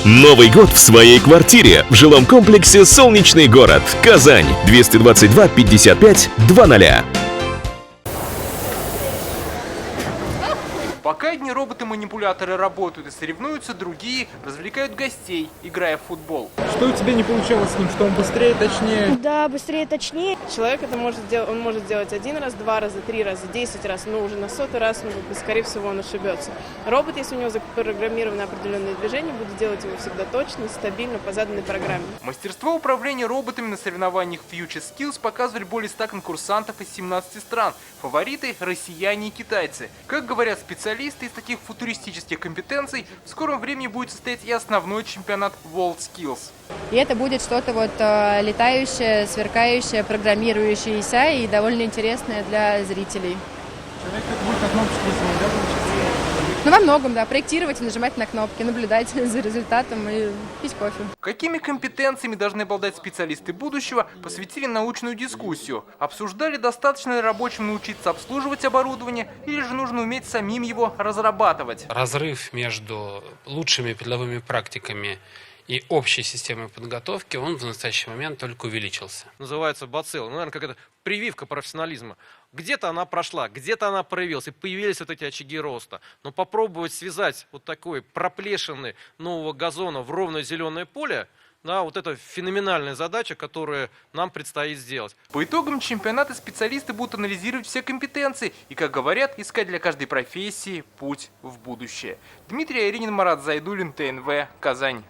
Новый год в своей квартире в жилом комплексе «Солнечный город», Казань, 222 55 00. Пока одни роботы-манипуляторы работают и соревнуются, другие развлекают гостей, играя в футбол. Что у тебя не получалось с ним? Что он быстрее, точнее? Да, быстрее, точнее. Человек это может сделать, он может сделать 1 раз, 2 раза, 3 раза, 10 раз, но уже на 100-й раз, скорее всего, он ошибется. Робот, если у него запрограммировано определенное движение, будет делать его всегда точно, стабильно, по заданной программе. Мастерство управления роботами на соревнованиях Future Skills показывали более 100 конкурсантов из 17 стран. Фавориты – россияне и китайцы. Как говорят специалисты, из таких футуристических компетенций в скором времени будет состоять и основной чемпионат World Skills. И это будет что-то летающее, сверкающее, программирующееся и довольно интересное для зрителей. Человек будет на кнопочке нажимать, да, получается? Ну, во многом, да. Проектировать и нажимать на кнопки, наблюдать за результатом и пить кофе. Какими компетенциями должны обладать специалисты будущего, посвятили научную дискуссию. Обсуждали, достаточно ли рабочим научиться обслуживать оборудование, или же нужно уметь самим его разрабатывать. Разрыв между лучшими передовыми практиками и общей системой подготовки, он в настоящий момент только увеличился. Называется бацилла. Наверное, как это прививка профессионализма. Где-то она прошла, где-то она проявилась, и появились вот эти очаги роста. Но попробовать связать вот такой проплешины нового газона в ровное зеленое поле, да, вот это феноменальная задача, которую нам предстоит сделать. По итогам чемпионата специалисты будут анализировать все компетенции и, как говорят, искать для каждой профессии путь в будущее. Дмитрий Айринин, Марат Зайдуллин, ТНВ, Казань.